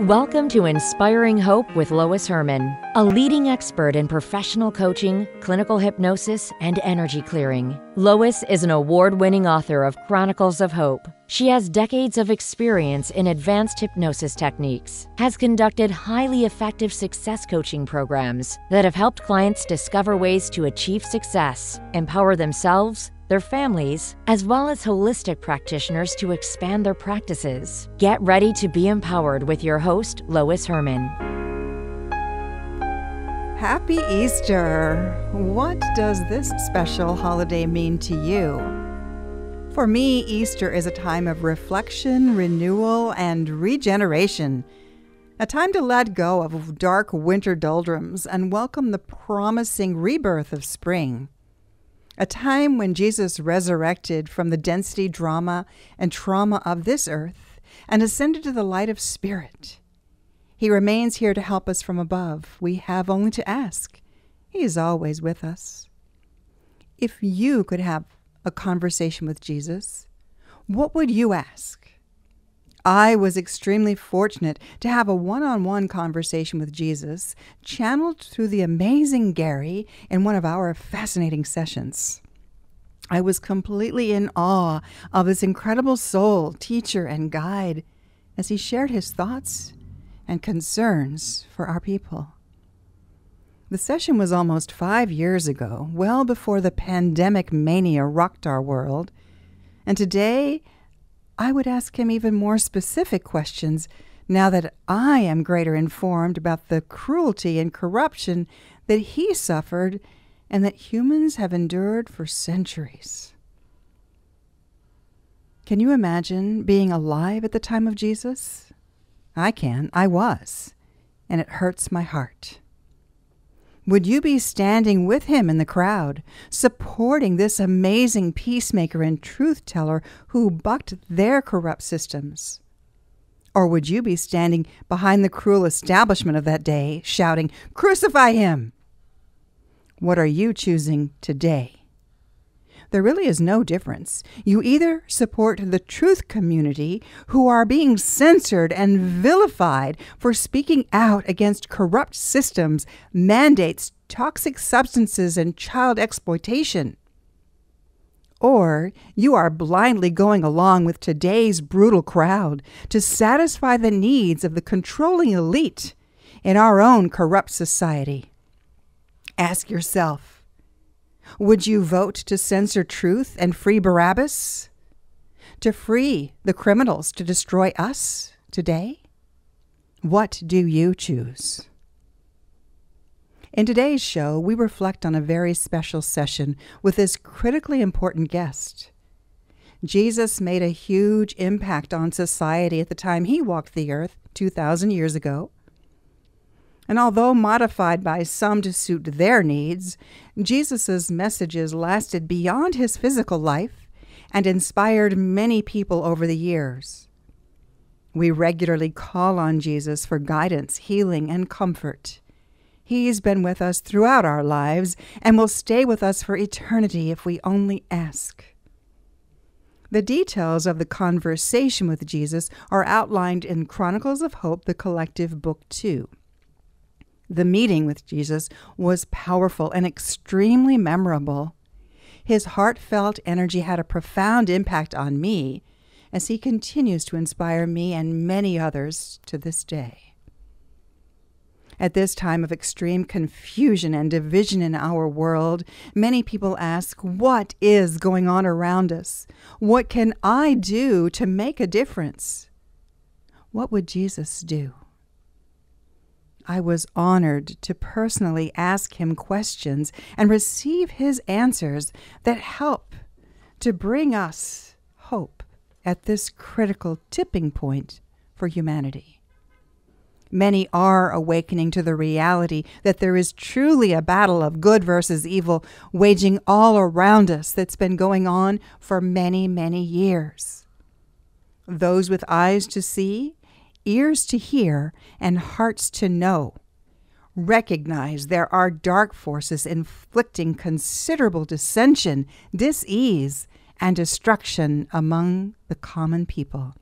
Welcome to Inspiring Hope with Lois Herman, a leading expert in professional coaching, clinical hypnosis, and energy clearing. Lois is an award-winning author of Chronicles of Hope. She has decades of experience in advanced hypnosis techniques, has conducted highly effective success coaching programs that have helped clients discover ways to achieve success, empower themselves, their families, as well as holistic practitioners to expand their practices. Get ready to be empowered with your host, Lois Herman. Happy Easter! What does this special holiday mean to you? For me, Easter is a time of reflection, renewal, and regeneration. A time to let go of dark winter doldrums and welcome the promising rebirth of spring. A time when Jesus resurrected from the density, drama, and trauma of this earth and ascended to the light of spirit. He remains here to help us from above. We have only to ask. He is always with us. If you could have a conversation with Jesus, what would you ask? I was extremely fortunate to have a one-on-one conversation with Jesus, channeled through the amazing Gary in one of our fascinating sessions. I was completely in awe of this incredible soul, teacher, and guide as he shared his thoughts and concerns for our people. The session was almost 5 years ago, well before the pandemic mania rocked our world, and today I would ask him even more specific questions now that I am greater informed about the cruelty and corruption that he suffered and that humans have endured for centuries. Can you imagine being alive at the time of Jesus? I can. I was. And it hurts my heart. Would you be standing with him in the crowd, supporting this amazing peacemaker and truth teller who bucked their corrupt systems? Or would you be standing behind the cruel establishment of that day, shouting, "Crucify him"? What are you choosing today? There really is no difference. You either support the truth community who are being censored and vilified for speaking out against corrupt systems, mandates, toxic substances, and child exploitation. Or you are blindly going along with today's brutal crowd to satisfy the needs of the controlling elite in our own corrupt society. Ask yourself, would you vote to censor truth and free Barabbas? To free the criminals to destroy us today? What do you choose? In today's show, we reflect on a very special session with this critically important guest. Jesus made a huge impact on society at the time he walked the earth 2,000 years ago. And although modified by some to suit their needs, Jesus' messages lasted beyond his physical life and inspired many people over the years. We regularly call on Jesus for guidance, healing, and comfort. He's been with us throughout our lives and will stay with us for eternity if we only ask. The details of the conversation with Jesus are outlined in Chronicles of Hope, the collective book 2. The meeting with Jesus was powerful and extremely memorable. His heartfelt energy had a profound impact on me as he continues to inspire me and many others to this day. At this time of extreme confusion and division in our world, many people ask, what is going on around us? What can I do to make a difference? What would Jesus do? I was honored to personally ask him questions and receive his answers that help to bring us hope at this critical tipping point for humanity. Many are awakening to the reality that there is truly a battle of good versus evil waging all around us that's been going on for many, many years. Those with eyes to see, ears to hear, and hearts to know recognize there are dark forces inflicting considerable dissension, dis-ease, and destruction among the common people.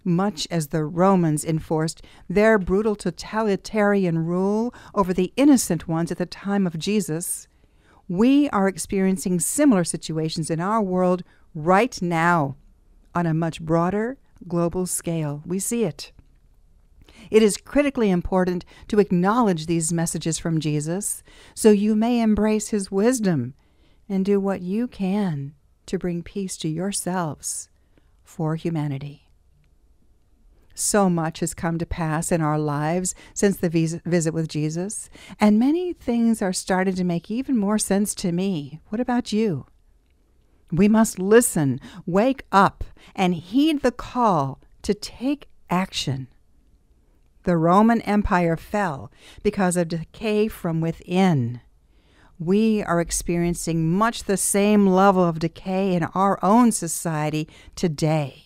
much as the Romans enforced their brutal totalitarian rule over the innocent ones at the time of Jesus, we are experiencing similar situations in our world right now on a much broader global scale. We see it. It is critically important to acknowledge these messages from Jesus so you may embrace his wisdom and do what you can to bring peace to yourselves for humanity. So much has come to pass in our lives since the visit with Jesus, and many things are starting to make even more sense to me. What about you? We must listen, wake up, and heed the call to take action. The Roman Empire fell because of decay from within. We are experiencing much the same level of decay in our own society today.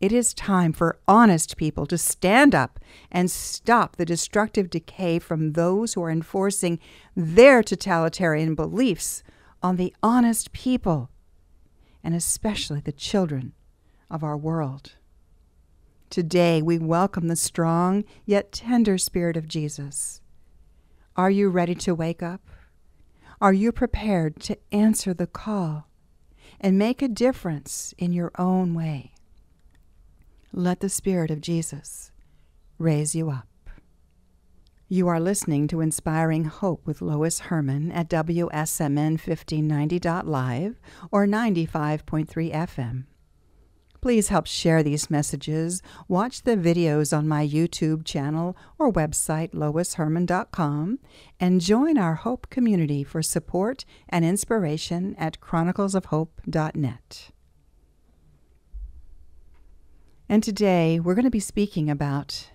It is time for honest people to stand up and stop the destructive decay from those who are enforcing their totalitarian beliefs on the honest people, and especially the children of our world. Today, we welcome the strong yet tender Spirit of Jesus. Are you ready to wake up? Are you prepared to answer the call and make a difference in your own way? Let the Spirit of Jesus raise you up. You are listening to Inspiring Hope with Lois Herman at WSMN 1590.live or 95.3 FM. Please help share these messages, watch the videos on my YouTube channel or website, loisherman.com, and join our Hope community for support and inspiration at chroniclesofhope.net. And today we're going to be speaking about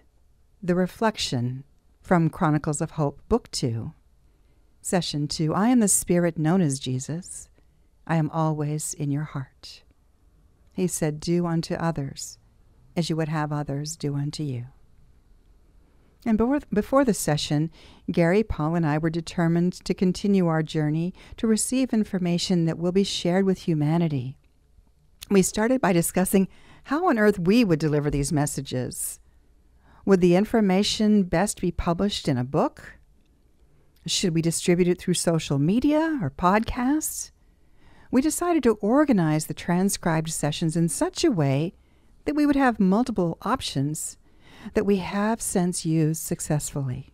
the reflection from Chronicles of Hope, Book 2, Session 2. I am the Spirit known as Jesus. I am always in your heart. He said, do unto others as you would have others do unto you. And before the session, Gary, Paul, and I were determined to continue our journey to receive information that will be shared with humanity. We started by discussing how on earth we would deliver these messages. Would the information best be published in a book? Should we distribute it through social media or podcasts? We decided to organize the transcribed sessions in such a way that we would have multiple options that we have since used successfully.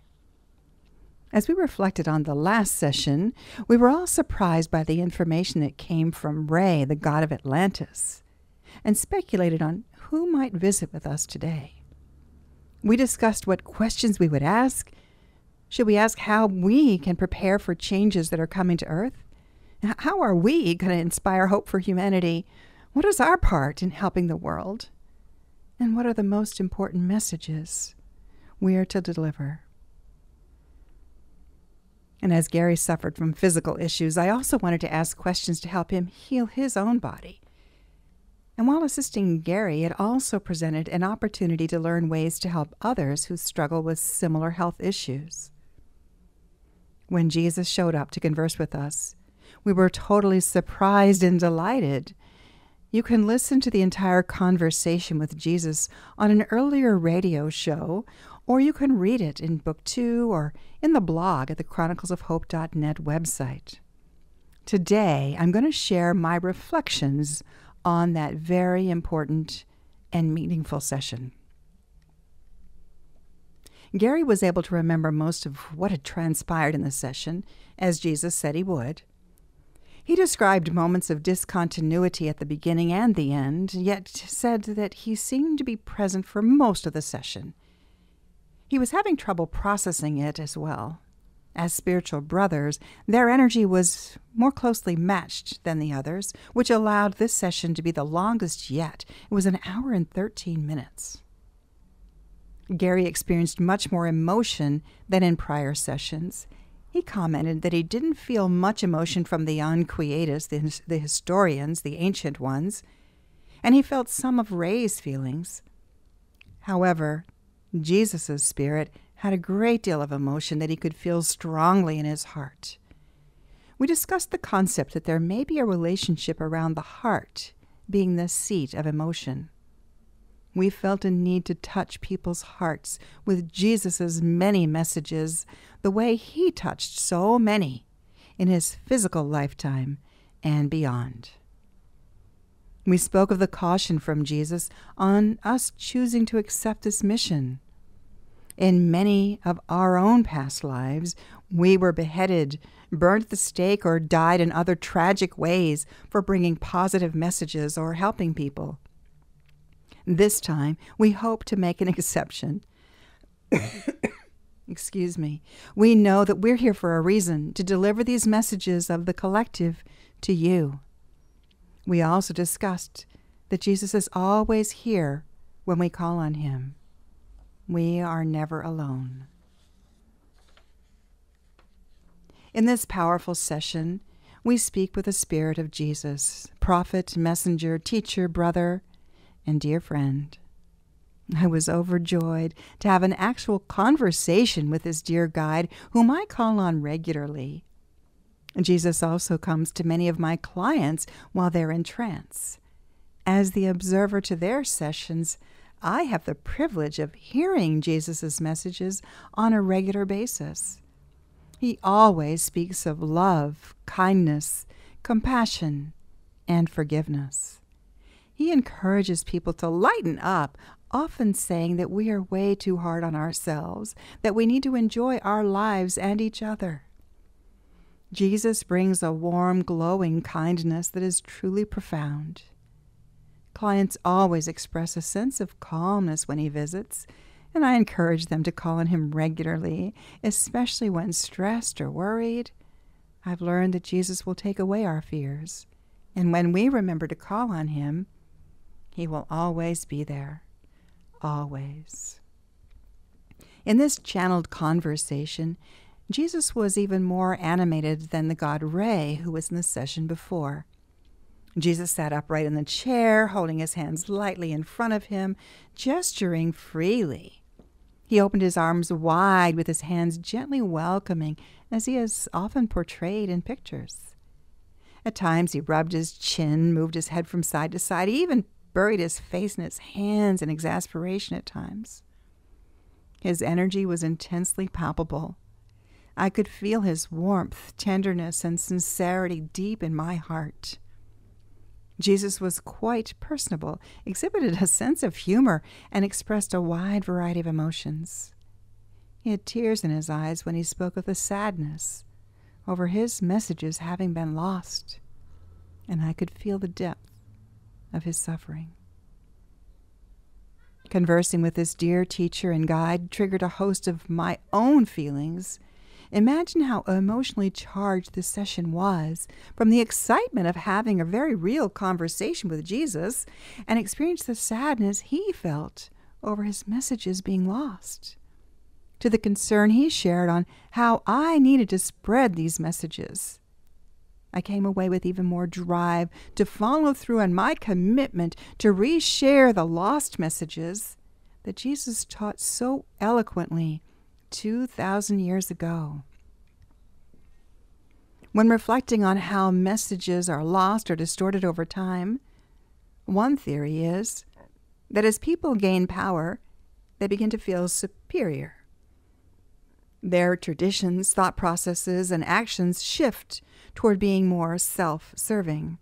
As we reflected on the last session, we were all surprised by the information that came from Re, the god of Atlantis, and speculated on who might visit with us today. We discussed what questions we would ask. Should we ask how we can prepare for changes that are coming to Earth? How are we going to inspire hope for humanity? What is our part in helping the world? And what are the most important messages we are to deliver? And as Gary suffered from physical issues, I also wanted to ask questions to help him heal his own body. And while assisting Gary, it also presented an opportunity to learn ways to help others who struggle with similar health issues. When Jesus showed up to converse with us, we were totally surprised and delighted. You can listen to the entire conversation with Jesus on an earlier radio show, or you can read it in Book 2 or in the blog at the chroniclesofhope.net website. Today, I'm going to share my reflections on that very important and meaningful session. Gary was able to remember most of what had transpired in the session, as Jesus said he would. He described moments of discontinuity at the beginning and the end, yet said that he seemed to be present for most of the session. He was having trouble processing it as well. As spiritual brothers, their energy was more closely matched than the others, which allowed this session to be the longest yet. It was 1 hour and 13 minutes. Gary experienced much more emotion than in prior sessions. He commented that he didn't feel much emotion from the unquietus, the historians, the ancient ones, and he felt some of Re's feelings. However, Jesus' spirit had a great deal of emotion that he could feel strongly in his heart. We discussed the concept that there may be a relationship around the heart being the seat of emotion. We felt a need to touch people's hearts with Jesus' many messages, the way he touched so many in his physical lifetime and beyond. We spoke of the caution from Jesus on us choosing to accept this mission. In many of our own past lives, we were beheaded, burned at the stake, or died in other tragic ways for bringing positive messages or helping people. This time, we hope to make an exception. Excuse me. We know that we're here for a reason, to deliver these messages of the collective to you. We also discussed that Jesus is always here when we call on him. We are never alone. In this powerful session, we speak with the Spirit of Jesus, prophet, messenger, teacher, brother, and dear friend. I was overjoyed to have an actual conversation with this dear guide, whom I call on regularly. Jesus also comes to many of my clients while they're in trance. As the observer to their sessions, I have the privilege of hearing Jesus' messages on a regular basis. He always speaks of love, kindness, compassion, and forgiveness. He encourages people to lighten up, often saying that we are way too hard on ourselves, that we need to enjoy our lives and each other. Jesus brings a warm, glowing kindness that is truly profound. Clients always express a sense of calmness when he visits, and I encourage them to call on him regularly, especially when stressed or worried. I've learned that Jesus will take away our fears, and when we remember to call on him, he will always be there. Always. In this channeled conversation, Jesus was even more animated than the god Re, who was in the session before. Jesus sat upright in the chair, holding his hands lightly in front of him, gesturing freely. He opened his arms wide with his hands gently welcoming, as he is often portrayed in pictures. At times he rubbed his chin, moved his head from side to side. He even buried his face in his hands in exasperation at times. His energy was intensely palpable. I could feel his warmth, tenderness, and sincerity deep in my heart. Jesus was quite personable, exhibited a sense of humor, and expressed a wide variety of emotions. He had tears in his eyes when he spoke of the sadness over his messages having been lost, and I could feel the depth of his suffering. Conversing with this dear teacher and guide triggered a host of my own feelings. Imagine how emotionally charged this session was, from the excitement of having a very real conversation with Jesus, and experience the sadness he felt over his messages being lost, to the concern he shared on how I needed to spread these messages. I came away with even more drive to follow through on my commitment to reshare the lost messages that Jesus taught so eloquently 2,000 years ago. When reflecting on how messages are lost or distorted over time, one theory is that as people gain power, they begin to feel superior. Their traditions, thought processes, and actions shift toward being more self-serving.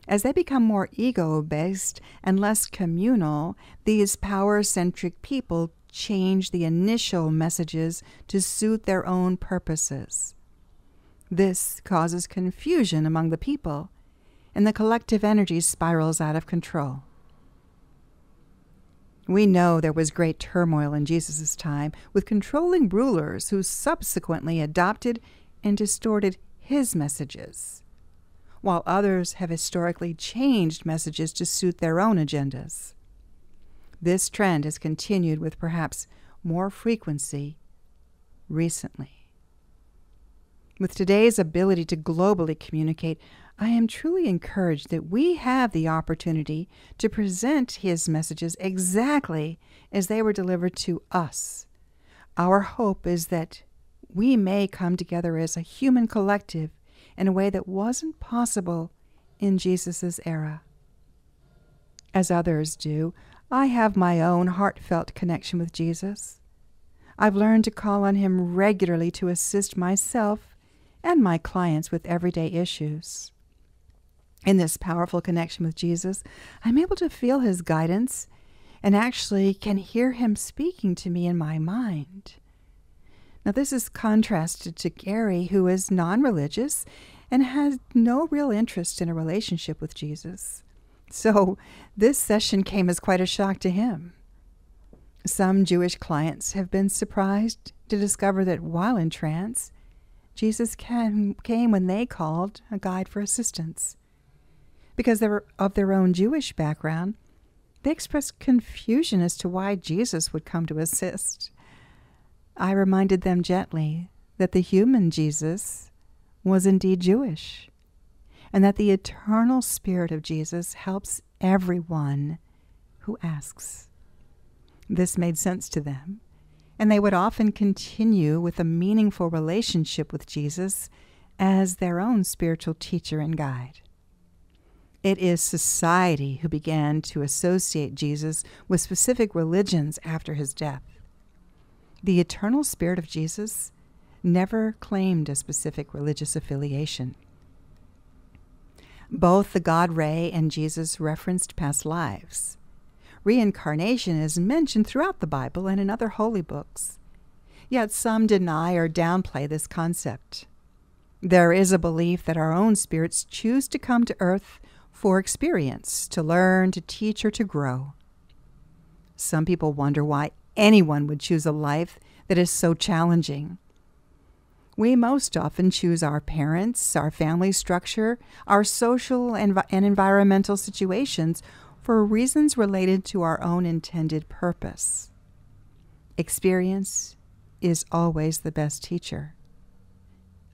As they become more ego-based and less communal, these power-centric people change the initial messages to suit their own purposes. This causes confusion among the people, and the collective energy spirals out of control. We know there was great turmoil in Jesus' time, with controlling rulers who subsequently adopted and distorted his messages, while others have historically changed messages to suit their own agendas. This trend has continued with perhaps more frequency recently. With today's ability to globally communicate, I am truly encouraged that we have the opportunity to present his messages exactly as they were delivered to us. Our hope is that we may come together as a human collective in a way that wasn't possible in Jesus' era. As others do, I have my own heartfelt connection with Jesus. I've learned to call on him regularly to assist myself and my clients with everyday issues. In this powerful connection with Jesus, I'm able to feel his guidance and actually can hear him speaking to me in my mind. Now, this is contrasted to Gary, who is non-religious and has no real interest in a relationship with Jesus. So this session came as quite a shock to him. Some Jewish clients have been surprised to discover that while in trance, Jesus came when they called a guide for assistance. Because they were of their own Jewish background, they expressed confusion as to why Jesus would come to assist. I reminded them gently that the human Jesus was indeed Jewish, and that the eternal Spirit of Jesus helps everyone who asks. This made sense to them, and they would often continue with a meaningful relationship with Jesus as their own spiritual teacher and guide. It is society who began to associate Jesus with specific religions after his death. The eternal Spirit of Jesus never claimed a specific religious affiliation. Both the God Ray and Jesus referenced past lives. Reincarnation is mentioned throughout the Bible and in other holy books. Yet some deny or downplay this concept. There is a belief that our own spirits choose to come to earth for experience, to learn, to teach, or to grow. Some people wonder why anyone would choose a life that is so challenging. We most often choose our parents, our family structure, our social and environmental situations for reasons related to our own intended purpose. Experience is always the best teacher.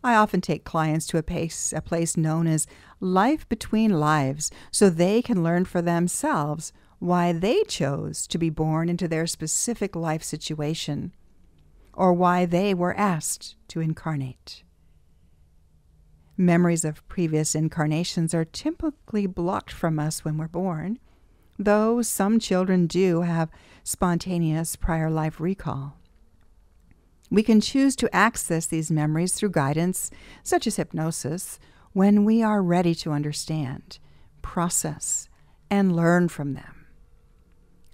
I often take clients to a place known as life between lives so they can learn for themselves why they chose to be born into their specific life situation, or why they were asked to incarnate. Memories of previous incarnations are typically blocked from us when we're born, though some children do have spontaneous prior life recall. We can choose to access these memories through guidance, such as hypnosis, when we are ready to understand, process, and learn from them.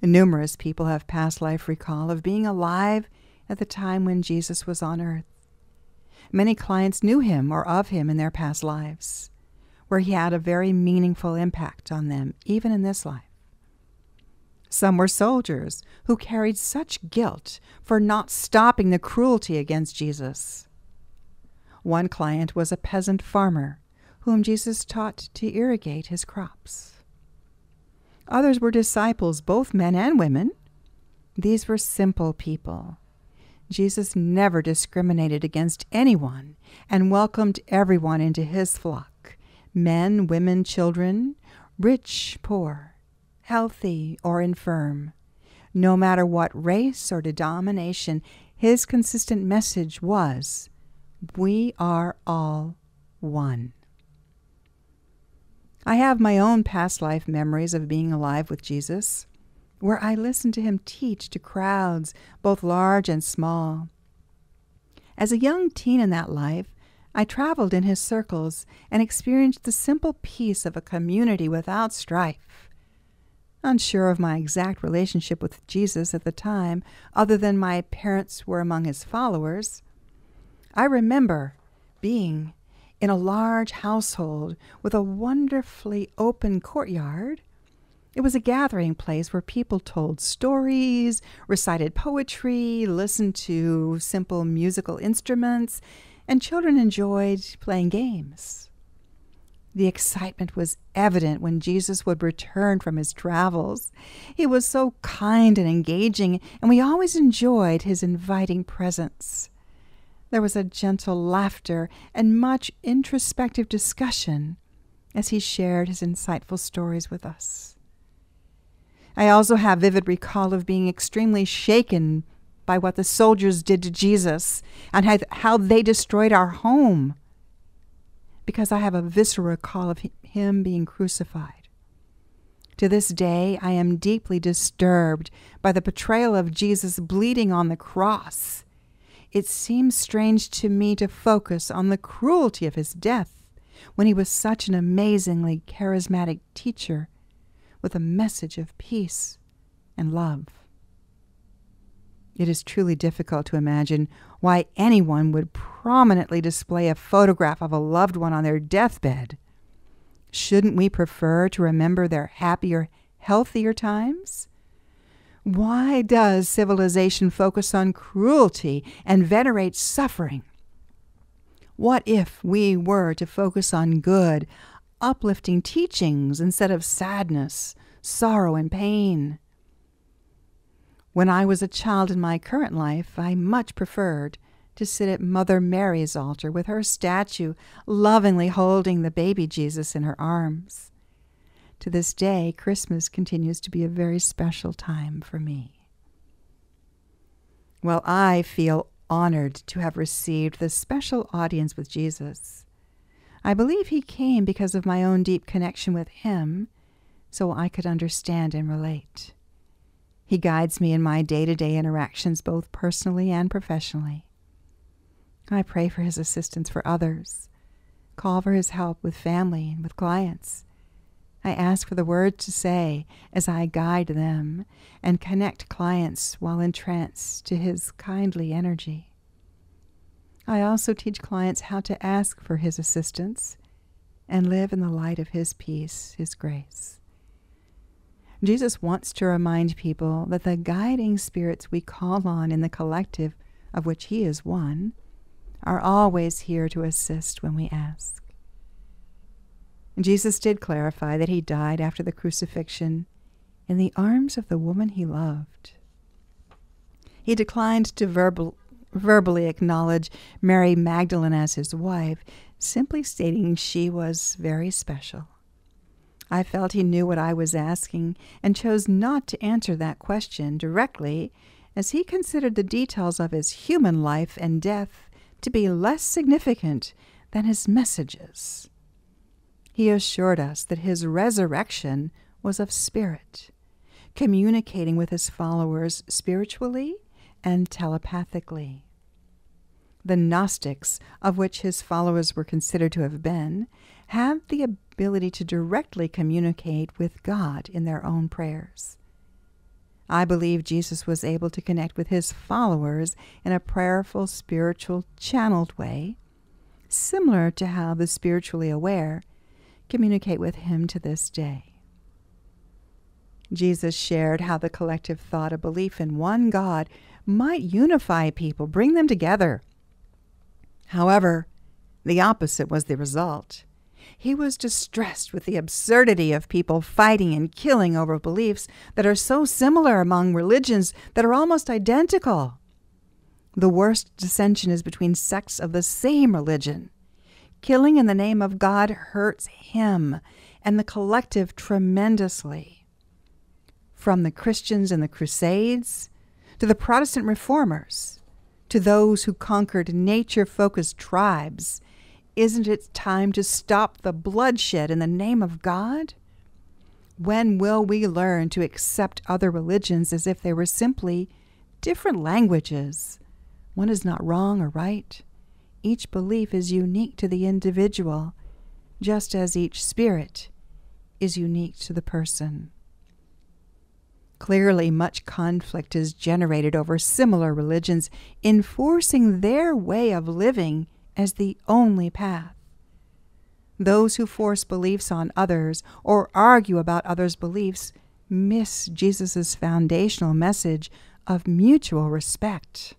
Numerous people have past life recall of being alive at the time when Jesus was on earth. Many clients knew him or of him in their past lives, where he had a very meaningful impact on them, even in this life. Some were soldiers who carried such guilt for not stopping the cruelty against Jesus. One client was a peasant farmer whom Jesus taught to irrigate his crops. Others were disciples, both men and women. These were simple people. Jesus never discriminated against anyone and welcomed everyone into his flock, men, women, children, rich, poor, healthy or infirm. No matter what race or denomination, his consistent message was, we are all one. I have my own past life memories of being alive with Jesus, where I listened to him teach to crowds, both large and small. As a young teen in that life, I traveled in his circles and experienced the simple peace of a community without strife. Unsure of my exact relationship with Jesus at the time, other than my parents were among his followers, I remember being in a large household with a wonderfully open courtyard. It was a gathering place where people told stories, recited poetry, listened to simple musical instruments, and children enjoyed playing games. The excitement was evident when Jesus would return from his travels. He was so kind and engaging, and we always enjoyed his inviting presence. There was a gentle laughter and much introspective discussion as he shared his insightful stories with us. I also have vivid recall of being extremely shaken by what the soldiers did to Jesus and how they destroyed our home, because I have a visceral recall of him being crucified. To this day, I am deeply disturbed by the portrayal of Jesus bleeding on the cross. It seems strange to me to focus on the cruelty of his death when he was such an amazingly charismatic teacher with a message of peace and love. It is truly difficult to imagine why anyone would prominently display a photograph of a loved one on their deathbed. Shouldn't we prefer to remember their happier, healthier times? Why does civilization focus on cruelty and venerate suffering? What if we were to focus on good, uplifting teachings instead of sadness, sorrow, and pain? When I was a child in my current life, I much preferred to sit at Mother Mary's altar with her statue lovingly holding the baby Jesus in her arms. To this day, Christmas continues to be a very special time for me. Well, I feel honored to have received this special audience with Jesus. I believe he came because of my own deep connection with him, so I could understand and relate. He guides me in my day-to-day interactions, both personally and professionally. I pray for his assistance for others, call for his help with family and with clients. I ask for the words to say as I guide them and connect clients while in trance to his kindly energy. I also teach clients how to ask for his assistance and live in the light of his peace, his grace. Jesus wants to remind people that the guiding spirits we call on in the collective, of which he is one, are always here to assist when we ask. Jesus did clarify that he died after the crucifixion in the arms of the woman he loved. He declined to verbally acknowledge Mary Magdalene as his wife, simply stating she was very special. I felt he knew what I was asking and chose not to answer that question directly, as he considered the details of his human life and death to be less significant than his messages. He assured us that his resurrection was of spirit, communicating with his followers spiritually and telepathically. The Gnostics, of which his followers were considered to have been, had the ability to directly communicate with God in their own prayers. I believe Jesus was able to connect with his followers in a prayerful, spiritual, channeled way, similar to how the spiritually aware communicate with him to this day. Jesus shared how the collective thought of belief in one God might unify people, bring them together. However, the opposite was the result. He was distressed with the absurdity of people fighting and killing over beliefs that are so similar among religions that are almost identical. The worst dissension is between sects of the same religion. Killing in the name of God hurts him and the collective tremendously. From the Christians in the Crusades to the Protestant reformers to those who conquered nature-focused tribes, isn't it time to stop the bloodshed in the name of God? When will we learn to accept other religions as if they were simply different languages? One is not wrong or right. Each belief is unique to the individual, just as each spirit is unique to the person. Clearly, much conflict is generated over similar religions, enforcing their way of living as the only path. Those who force beliefs on others or argue about others' beliefs miss Jesus' foundational message of mutual respect.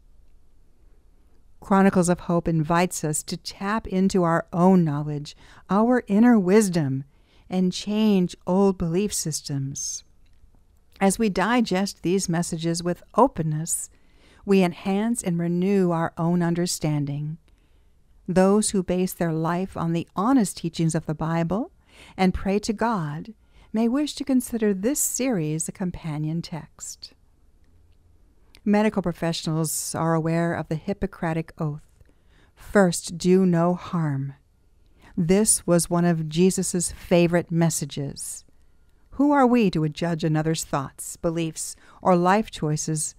Chronicles of Hope invites us to tap into our own knowledge, our inner wisdom, and change old belief systems. As we digest these messages with openness, we enhance and renew our own understanding. Those who base their life on the honest teachings of the Bible and pray to God may wish to consider this series a companion text. Medical professionals are aware of the Hippocratic Oath, "First, do no harm." This was one of Jesus' favorite messages. Who are we to judge another's thoughts, beliefs, or life choices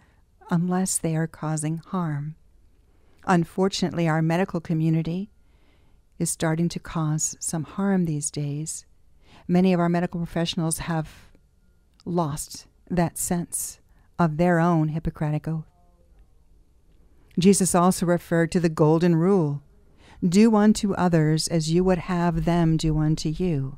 unless they are causing harm? Unfortunately, our medical community is starting to cause some harm these days. Many of our medical professionals have lost that sense of their own Hippocratic oath. Jesus also referred to the golden rule: do unto others as you would have them do unto you.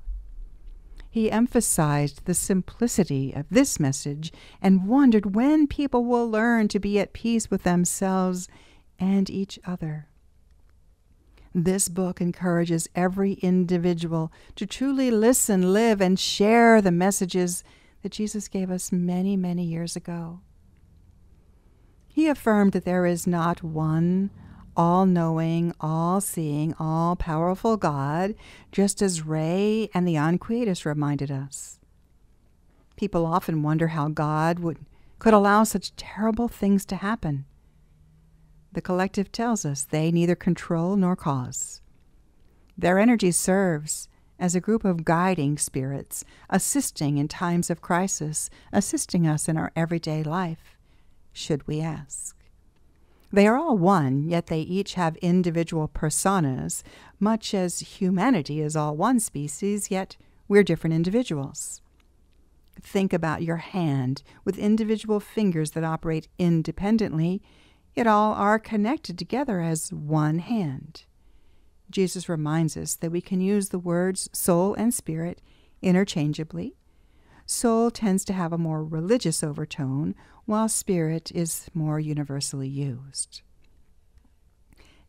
He emphasized the simplicity of this message and wondered when people will learn to be at peace with themselves and each other. This book encourages every individual to truly listen, live, and share the messages that Jesus gave us many, many years ago. He affirmed that there is not one all-knowing, all-seeing, all-powerful God, just as Ray and the Unquietus reminded us. People often wonder how God could allow such terrible things to happen. The collective tells us they neither control nor cause. Their energy serves as a group of guiding spirits, assisting in times of crisis, assisting us in our everyday life, should we ask. They are all one, yet they each have individual personas, much as humanity is all one species, yet we're different individuals. Think about your hand with individual fingers that operate independently, yet all are connected together as one hand. Jesus reminds us that we can use the words soul and spirit interchangeably. Soul tends to have a more religious overtone, while spirit is more universally used.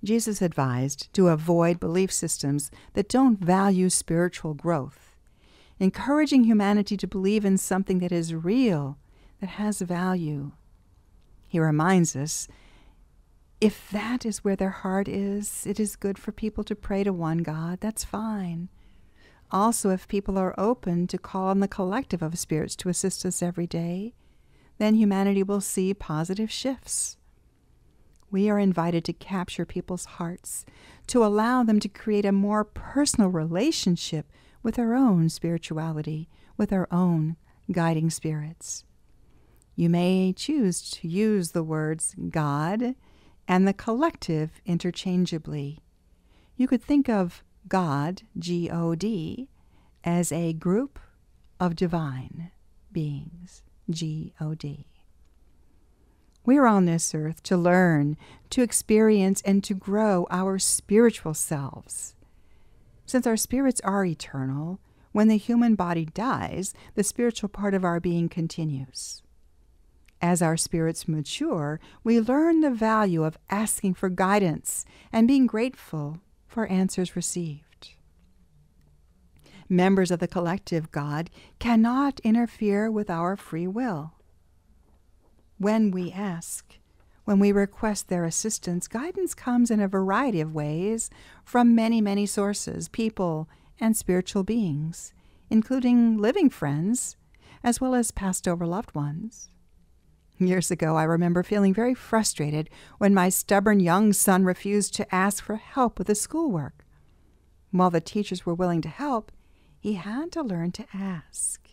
Jesus advised to avoid belief systems that don't value spiritual growth, encouraging humanity to believe in something that is real, that has value. He reminds us, if that is where their heart is, it is good for people to pray to one God. That's fine. Also, if people are open to call on the collective of spirits to assist us every day, then humanity will see positive shifts. We are invited to capture people's hearts, to allow them to create a more personal relationship with our own spirituality, with our own guiding spirits. You may choose to use the words God and the collective interchangeably. You could think of God, G-O-D, as a group of divine beings, G-O-D. We are on this earth to learn, to experience, and to grow our spiritual selves. Since our spirits are eternal, when the human body dies, the spiritual part of our being continues. As our spirits mature, we learn the value of asking for guidance and being grateful for answers received. Members of the collective God cannot interfere with our free will. When we ask, when we request their assistance, guidance comes in a variety of ways from many, many sources, people, and spiritual beings, including living friends, as well as passed over loved ones. Years ago, I remember feeling very frustrated when my stubborn young son refused to ask for help with his schoolwork. While the teachers were willing to help, he had to learn to ask.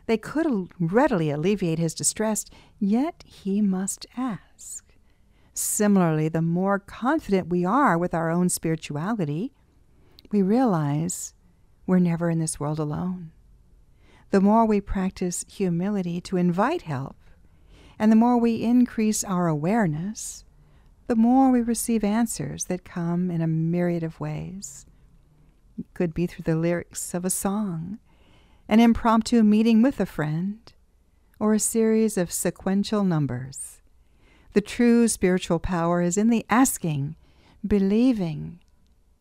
They could readily alleviate his distress, yet he must ask. Similarly, the more confident we are with our own spirituality, we realize we're never in this world alone. The more we practice humility to invite help, and the more we increase our awareness, the more we receive answers that come in a myriad of ways. It could be through the lyrics of a song, an impromptu meeting with a friend, or a series of sequential numbers. The true spiritual power is in the asking, believing,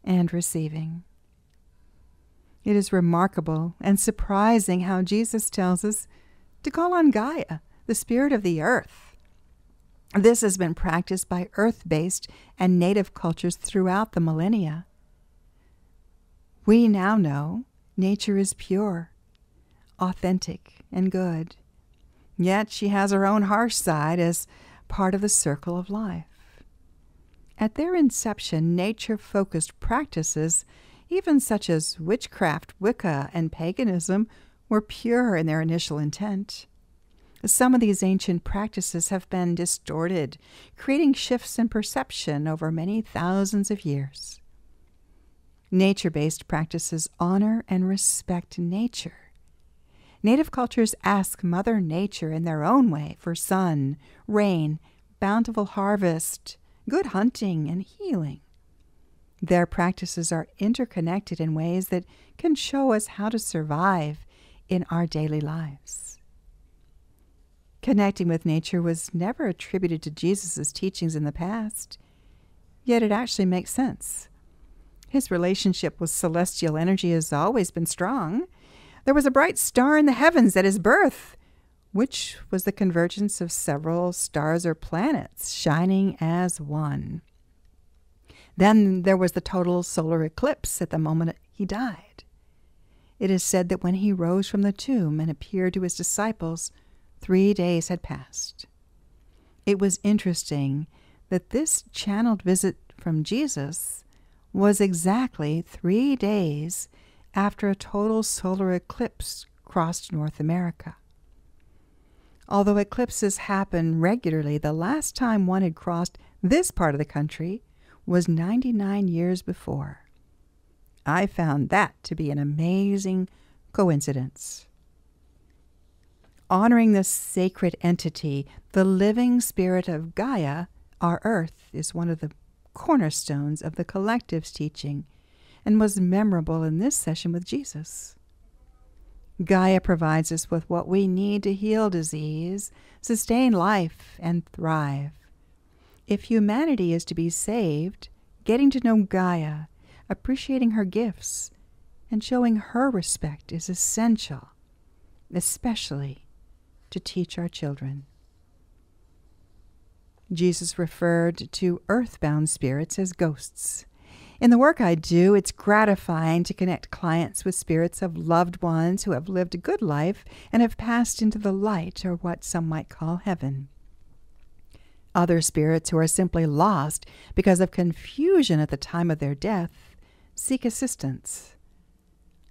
and receiving. It is remarkable and surprising how Jesus tells us to call on Gaia, the spirit of the earth. This has been practiced by earth-based and native cultures throughout the millennia. We now know nature is pure, authentic, and good. Yet she has her own harsh side as part of the circle of life. At their inception, nature-focused practices, even such as witchcraft, Wicca, and paganism, were pure in their initial intent. Some of these ancient practices have been distorted, creating shifts in perception over many thousands of years. Nature-based practices honor and respect nature. Native cultures ask Mother Nature in their own way for sun, rain, bountiful harvest, good hunting, and healing. Their practices are interconnected in ways that can show us how to survive in our daily lives. Connecting with nature was never attributed to Jesus' teachings in the past, yet it actually makes sense. His relationship with celestial energy has always been strong. There was a bright star in the heavens at his birth, which was the convergence of several stars or planets shining as one. Then there was the total solar eclipse at the moment he died. It is said that when he rose from the tomb and appeared to his disciples, 3 days had passed. It was interesting that this channeled visit from Jesus was exactly 3 days after a total solar eclipse crossed North America. Although eclipses happen regularly, the last time one had crossed this part of the country was 99 years before. I found that to be an amazing coincidence. Honoring this sacred entity, the living spirit of Gaia, our Earth, is one of the cornerstones of the collective's teaching and was memorable in this session with Jesus. Gaia provides us with what we need to heal disease, sustain life, and thrive. If humanity is to be saved, getting to know Gaia, appreciating her gifts, and showing her respect is essential, especially to teach our children. Jesus referred to earthbound spirits as ghosts. In the work I do, it's gratifying to connect clients with spirits of loved ones who have lived a good life and have passed into the light, or what some might call heaven. Other spirits who are simply lost because of confusion at the time of their death seek assistance.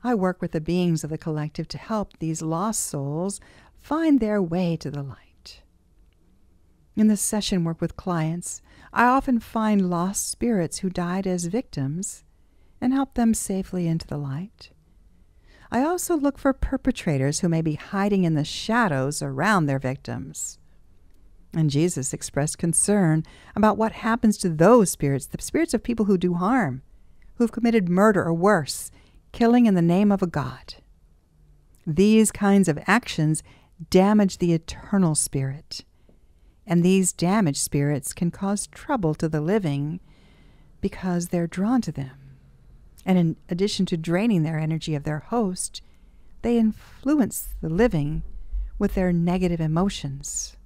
I work with the beings of the collective to help these lost souls find their way to the light. In the session work with clients, I often find lost spirits who died as victims and help them safely into the light. I also look for perpetrators who may be hiding in the shadows around their victims. And Jesus expressed concern about what happens to those spirits, the spirits of people who do harm, who've committed murder or worse, killing in the name of a god. These kinds of actions damage the eternal spirit, and these damaged spirits can cause trouble to the living because they're drawn to them. And in addition to draining their energy of their host, they influence the living with their negative emotions.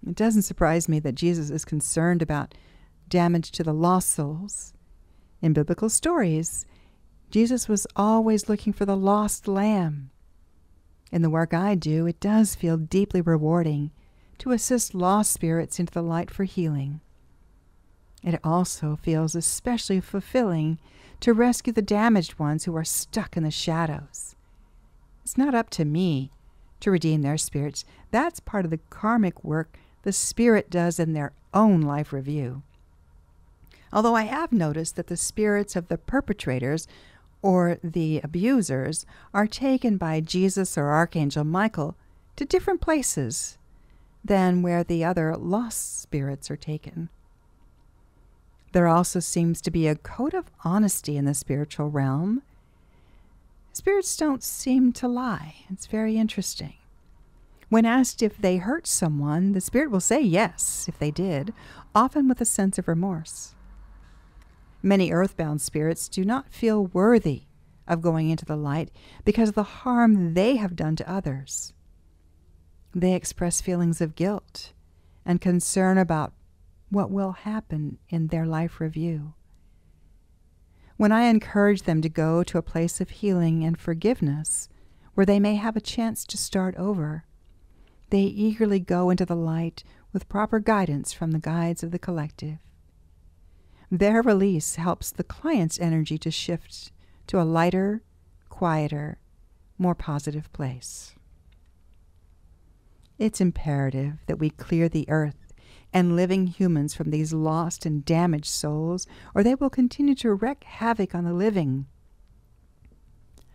It doesn't surprise me that Jesus is concerned about damage to the lost souls. In biblical stories, Jesus was always looking for the lost lamb. In the work I do, it does feel deeply rewarding to assist lost spirits into the light for healing. It also feels especially fulfilling to rescue the damaged ones who are stuck in the shadows. It's not up to me to redeem their spirits. That's part of the karmic work the spirit does in their own life review. Although I have noticed that the spirits of the perpetrators or the abusers are taken by Jesus or Archangel Michael to different places than where the other lost spirits are taken. There also seems to be a code of honesty in the spiritual realm. Spirits don't seem to lie. It's very interesting. When asked if they hurt someone, the spirit will say yes, if they did, often with a sense of remorse. Many earthbound spirits do not feel worthy of going into the light because of the harm they have done to others. They express feelings of guilt and concern about what will happen in their life review. When I encourage them to go to a place of healing and forgiveness where they may have a chance to start over, they eagerly go into the light with proper guidance from the guides of the collective. Their release helps the client's energy to shift to a lighter, quieter, more positive place. It's imperative that we clear the earth and living humans from these lost and damaged souls, or they will continue to wreak havoc on the living.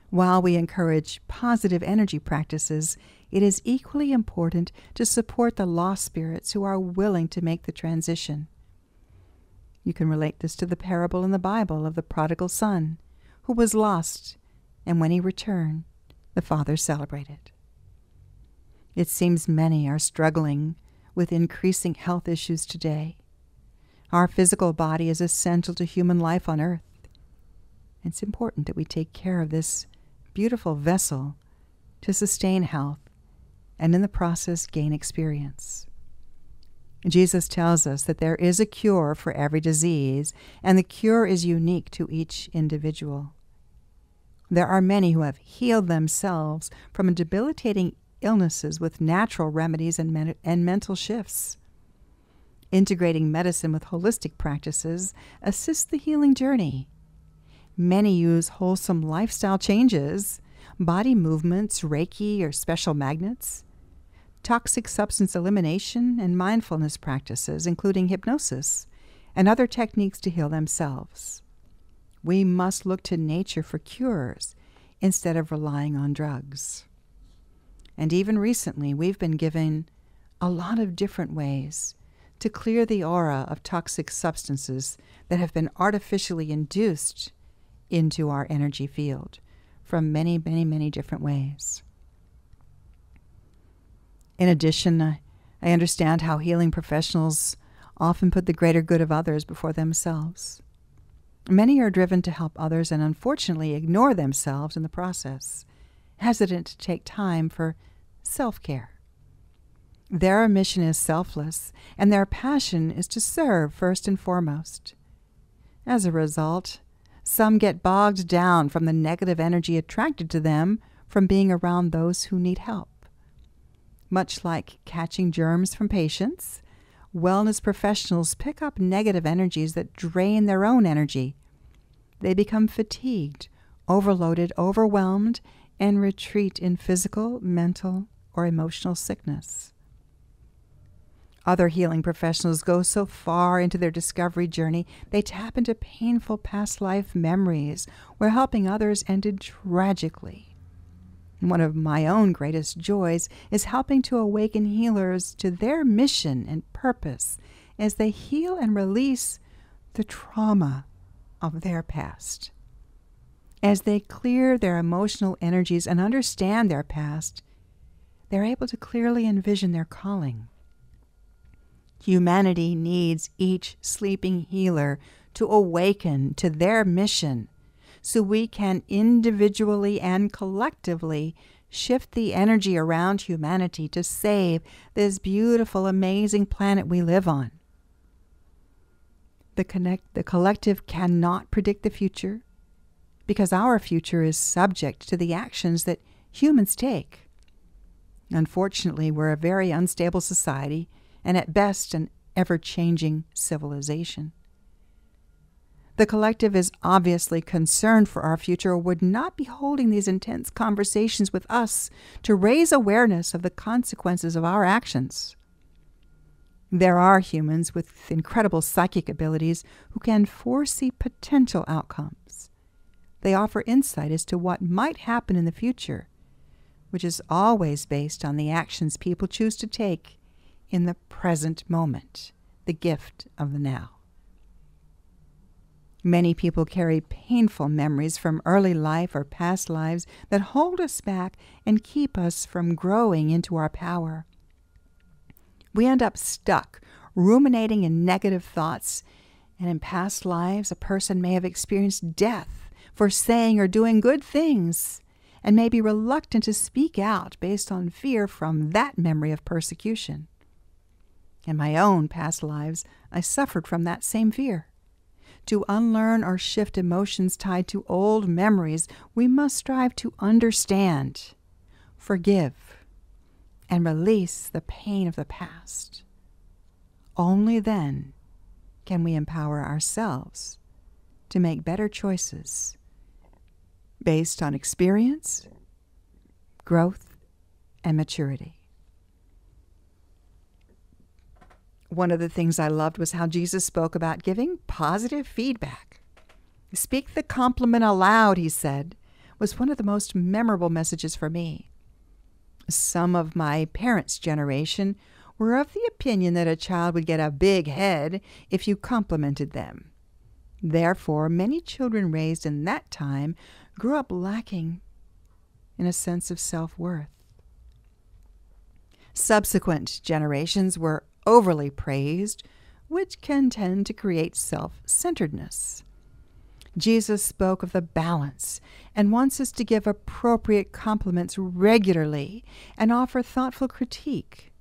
While we encourage positive energy practices, it is equally important to support the lost spirits who are willing to make the transition. You can relate this to the parable in the Bible of the prodigal son, who was lost, and when he returned, the father celebrated. It seems many are struggling with increasing health issues today. Our physical body is essential to human life on earth. It's important that we take care of this beautiful vessel to sustain health and in the process gain experience. Jesus tells us that there is a cure for every disease, and the cure is unique to each individual. There are many who have healed themselves from debilitating illnesses with natural remedies and mental shifts. Integrating medicine with holistic practices assists the healing journey. Many use wholesome lifestyle changes, body movements, Reiki, or special magnets, toxic substance elimination, and mindfulness practices, including hypnosis, and other techniques to heal themselves. We must look to nature for cures instead of relying on drugs. And even recently, we've been given a lot of different ways to clear the aura of toxic substances that have been artificially induced into our energy field from many, many, many different ways. In addition, I understand how healing professionals often put the greater good of others before themselves. Many are driven to help others and unfortunately ignore themselves in the process, hesitant to take time for self-care. Their mission is selfless, and their passion is to serve first and foremost. As a result, some get bogged down from the negative energy attracted to them from being around those who need help. Much like catching germs from patients, wellness professionals pick up negative energies that drain their own energy. They become fatigued, overloaded, overwhelmed, and retreat in physical, mental, or emotional sickness. Other healing professionals go so far into their discovery journey, they tap into painful past life memories where helping others ended tragically. And one of my own greatest joys is helping to awaken healers to their mission and purpose as they heal and release the trauma of their past. As they clear their emotional energies and understand their past, they're able to clearly envision their calling. Humanity needs each sleeping healer to awaken to their mission so we can individually and collectively shift the energy around humanity to save this beautiful, amazing planet we live on. The collective cannot predict the future because our future is subject to the actions that humans take. Unfortunately, we're a very unstable society and at best an ever-changing civilization. The collective is obviously concerned for our future or would not be holding these intense conversations with us to raise awareness of the consequences of our actions. There are humans with incredible psychic abilities who can foresee potential outcomes. They offer insight as to what might happen in the future, which is always based on the actions people choose to take in the present moment, the gift of the now. Many people carry painful memories from early life or past lives that hold us back and keep us from growing into our power. We end up stuck, ruminating in negative thoughts, and in past lives, a person may have experienced death for saying or doing good things, and may be reluctant to speak out based on fear from that memory of persecution. In my own past lives, I suffered from that same fear. To unlearn or shift emotions tied to old memories, we must strive to understand, forgive, and release the pain of the past. Only then can we empower ourselves to make better choices based on experience, growth, and maturity. One of the things I loved was how Jesus spoke about giving positive feedback. Speak the compliment aloud, he said, was one of the most memorable messages for me. Some of my parents' generation were of the opinion that a child would get a big head if you complimented them. Therefore, many children raised in that time grew up lacking in a sense of self-worth. Subsequent generations were overly praised, which can tend to create self-centeredness. Jesus spoke of the balance and wants us to give appropriate compliments regularly and offer thoughtful critique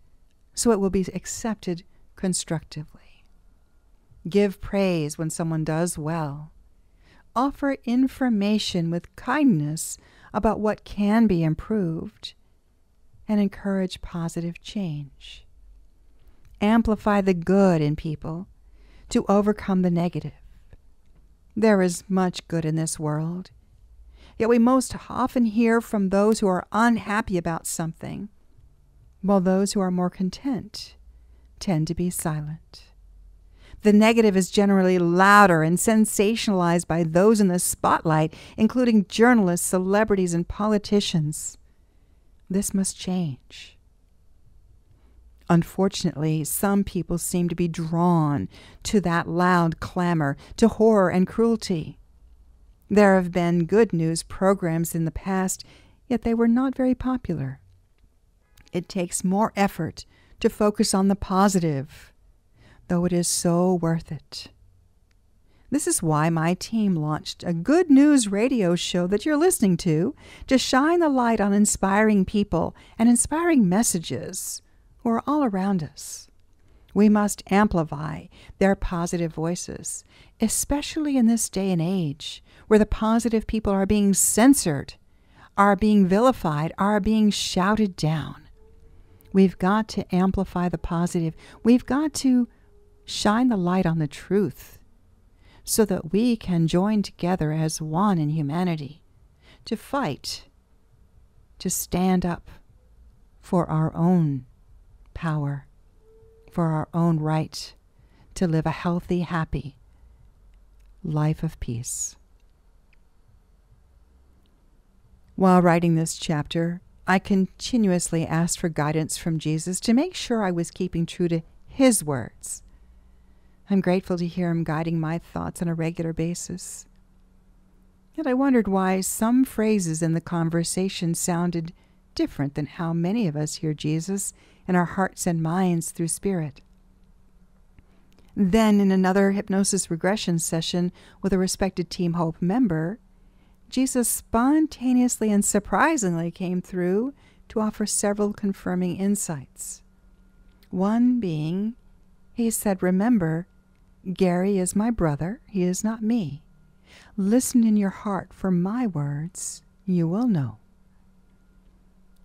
so it will be accepted constructively. Give praise when someone does well. Offer information with kindness about what can be improved, and encourage positive change. Amplify the good in people to overcome the negative. There is much good in this world, yet we most often hear from those who are unhappy about something, while those who are more content tend to be silent. The negative is generally louder and sensationalized by those in the spotlight, including journalists, celebrities, and politicians. This must change. Unfortunately, some people seem to be drawn to that loud clamor, to horror and cruelty. There have been good news programs in the past, yet they were not very popular. It takes more effort to focus on the positive, though it is so worth it. This is why my team launched a good news radio show that you're listening to shine the light on inspiring people and inspiring messages who are all around us. We must amplify their positive voices, especially in this day and age where the positive people are being censored, are being vilified, are being shouted down. We've got to amplify the positive. We've got to shine the light on the truth so that we can join together as one in humanity to fight, to stand up for our own power, for our own right to live a healthy, happy life of peace. While writing this chapter, I continuously asked for guidance from Jesus to make sure I was keeping true to his words. I'm grateful to hear him guiding my thoughts on a regular basis. Yet I wondered why some phrases in the conversation sounded different than how many of us hear Jesus in our hearts and minds through spirit. Then, in another hypnosis regression session with a respected Team Hope member, Jesus spontaneously and surprisingly came through to offer several confirming insights. One being, he said, "Remember, Gary is my brother, he is not me. Listen in your heart for my words, you will know."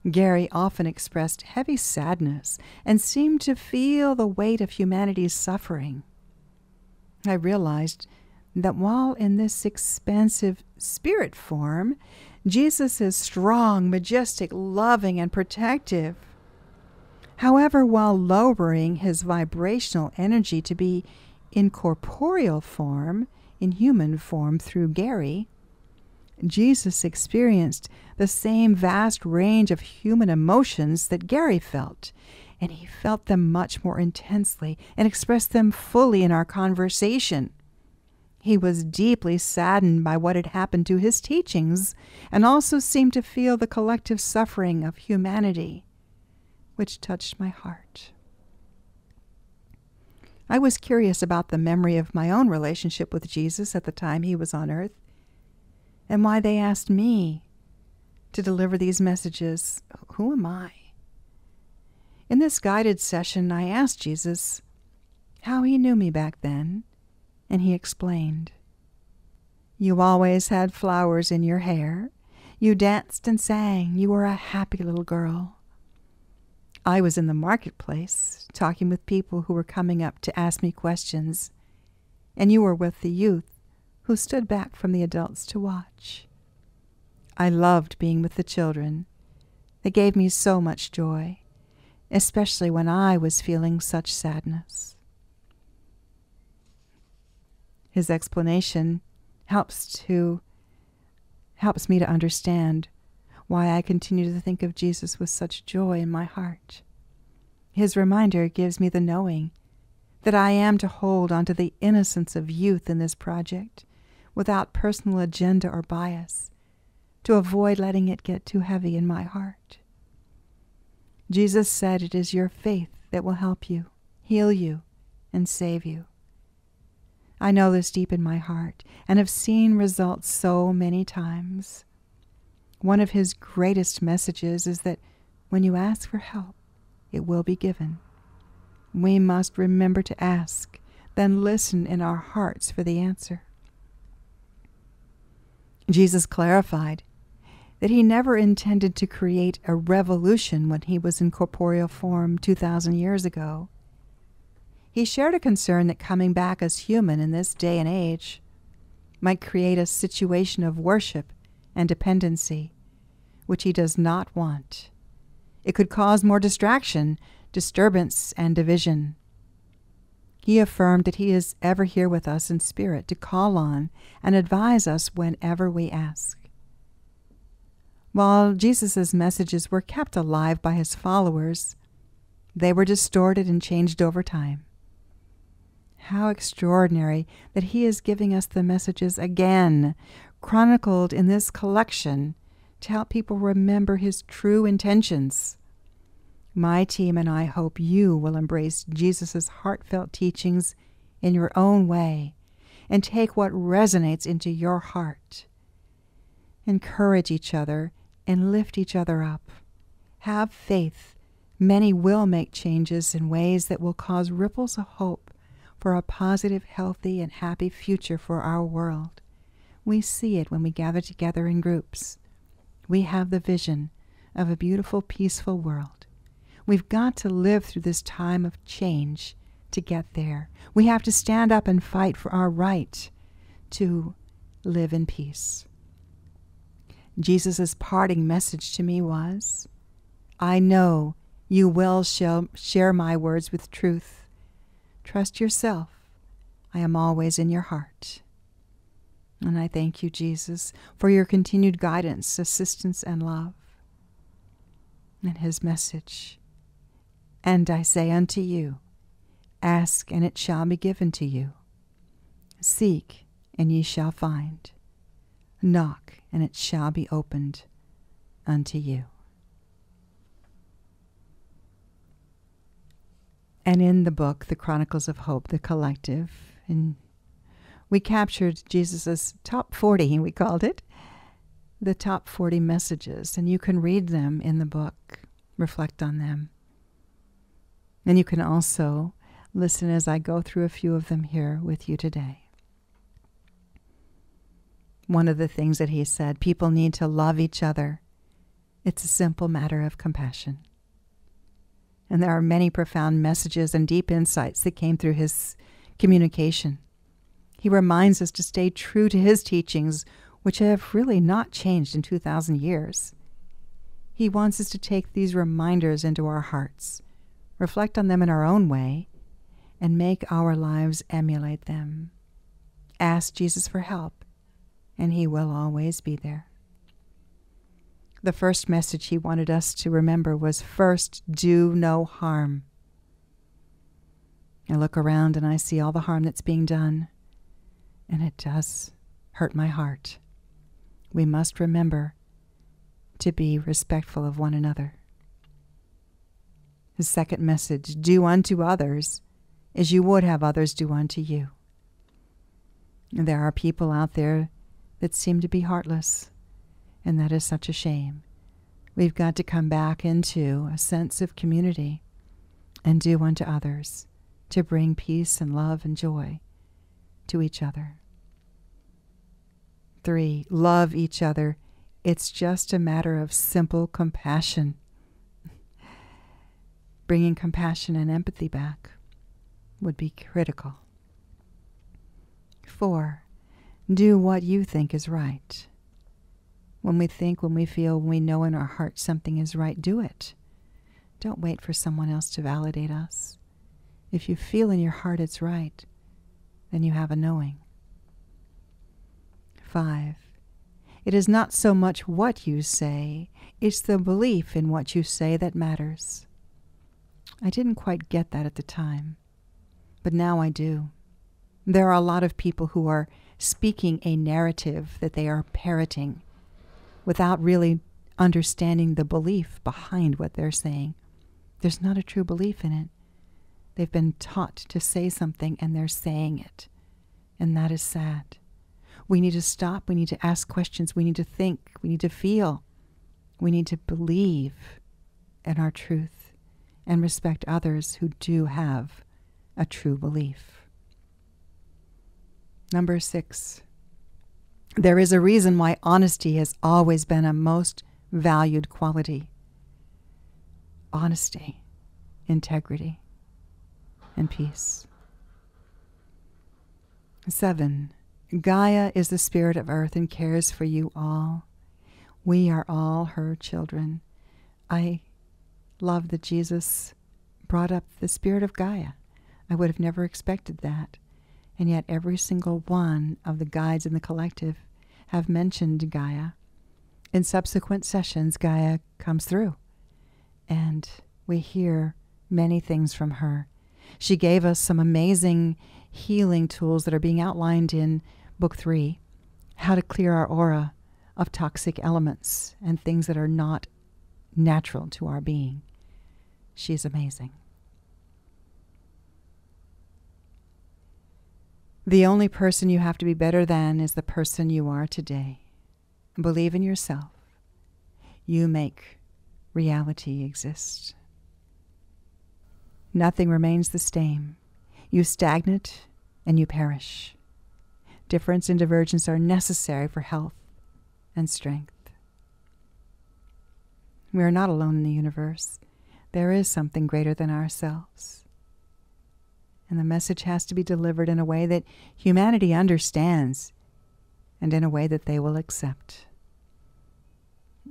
Gary often expressed heavy sadness and seemed to feel the weight of humanity's suffering. I realized that while in this expansive spirit form, Jesus is strong, majestic, loving, and protective. However, while lowering his vibrational energy to be in corporeal form, in human form through Gary, Jesus experienced the same vast range of human emotions that Gary felt, and he felt them much more intensely and expressed them fully in our conversation. He was deeply saddened by what had happened to his teachings and also seemed to feel the collective suffering of humanity, which touched my heart. I was curious about the memory of my own relationship with Jesus at the time he was on earth, and why they asked me to deliver these messages. Who am I? In this guided session, I asked Jesus how he knew me back then, and he explained. "You always had flowers in your hair. You danced and sang. You were a happy little girl. I was in the marketplace, talking with people who were coming up to ask me questions, and you were with the youth who stood back from the adults to watch. I loved being with the children, that gave me so much joy, especially when I was feeling such sadness. His explanation helps me to understand why I continue to think of Jesus with such joy in my heart. His reminder gives me the knowing that I am to hold onto the innocence of youth in this project without personal agenda or bias, to avoid letting it get too heavy in my heart. Jesus said it is your faith that will help you, heal you, and save you. I know this deep in my heart and have seen results so many times. One of his greatest messages is that when you ask for help, it will be given. We must remember to ask, then listen in our hearts for the answer. Jesus clarified that he never intended to create a revolution when he was in corporeal form 2,000 years ago. He shared a concern that coming back as human in this day and age might create a situation of worship and dependency, which he does not want. It could cause more distraction, disturbance, and division. He affirmed that he is ever here with us in spirit to call on and advise us whenever we ask. While Jesus' messages were kept alive by his followers, they were distorted and changed over time. How extraordinary that he is giving us the messages again, chronicled in this collection, to help people remember his true intentions. My team and I hope you will embrace Jesus' heartfelt teachings in your own way and take what resonates into your heart. Encourage each other and lift each other up. Have faith. Many will make changes in ways that will cause ripples of hope for a positive, healthy, and happy future for our world. We see it when we gather together in groups. We have the vision of a beautiful, peaceful world. We've got to live through this time of change to get there. We have to stand up and fight for our right to live in peace. Jesus' parting message to me was, I know you will share my words with truth. Trust yourself. I am always in your heart. And I thank you, Jesus, for your continued guidance, assistance, and love. And his message, and I say unto you, ask, and it shall be given to you. Seek, and ye shall find. Knock, and it shall be opened unto you. And in the book, The Chronicles of Hope, the collective, and we captured Jesus' top 40, we called it, the top 40 messages, and you can read them in the book, reflect on them. And you can also listen as I go through a few of them here with you today. One of the things that he said, people need to love each other. It's a simple matter of compassion. And there are many profound messages and deep insights that came through his communication. He reminds us to stay true to his teachings, which have really not changed in 2,000 years. He wants us to take these reminders into our hearts, reflect on them in our own way, and make our lives emulate them. Ask Jesus for help, and he will always be there. The first message he wanted us to remember was, first, do no harm. I look around and I see all the harm that's being done, and it does hurt my heart. We must remember to be respectful of one another. His second message, do unto others as you would have others do unto you. And there are people out there that seem to be heartless, and that is such a shame. We've got to come back into a sense of community and do unto others to bring peace and love and joy to each other. 3, love each other. It's just a matter of simple compassion. Bringing compassion and empathy back would be critical. 4, do what you think is right. When we think, when we feel, when we know in our heart something is right, do it. Don't wait for someone else to validate us. If you feel in your heart it's right, then you have a knowing. 5. It is not so much what you say, it's the belief in what you say that matters. I didn't quite get that at the time, but now I do. There are a lot of people who are speaking a narrative that they are parroting without really understanding the belief behind what they're saying. There's not a true belief in it. They've been taught to say something and they're saying it. And that is sad. We need to stop. We need to ask questions. We need to think. We need to feel. We need to believe in our truth and respect others who do have a true belief. Number 6. There is a reason why honesty has always been a most valued quality. Honesty, integrity, and peace. 7. Gaia is the spirit of earth and cares for you all. We are all her children. I love that Jesus brought up the spirit of Gaia. I would have never expected that. And yet every single one of the guides in the collective have mentioned Gaia. In subsequent sessions, Gaia comes through, and we hear many things from her. She gave us some amazing healing tools that are being outlined in Book 3, how to clear our aura of toxic elements and things that are not natural to our being. She's amazing. The only person you have to be better than is the person you are today. Believe in yourself. You make reality exist. Nothing remains the same. You stagnate and you perish. Difference and divergence are necessary for health and strength. We are not alone in the universe. There is something greater than ourselves. And the message has to be delivered in a way that humanity understands and in a way that they will accept.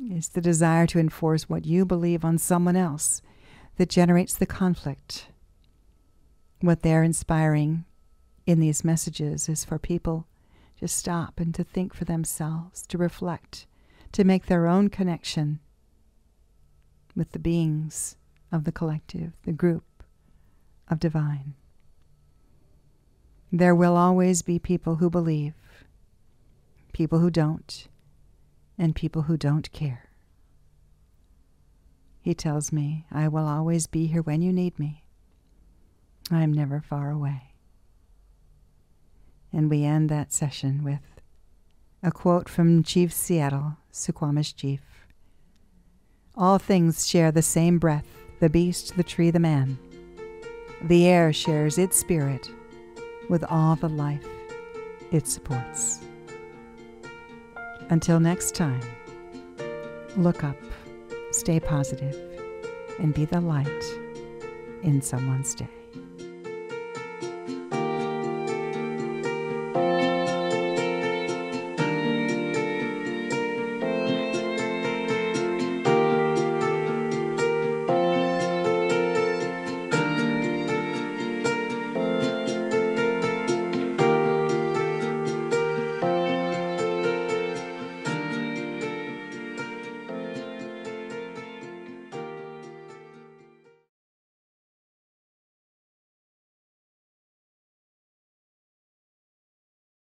It's the desire to enforce what you believe on someone else that generates the conflict. What they're inspiring in these messages is for people to stop and to think for themselves, to reflect, to make their own connection with the beings of the collective, the group of divine. There will always be people who believe, people who don't, and people who don't care. He tells me, I will always be here when you need me. I am never far away. And we end that session with a quote from Chief Seattle, Suquamish Chief. All things share the same breath, the beast, the tree, the man. The air shares its spirit with all the life it supports. Until next time, look up, stay positive, and be the light in someone's day.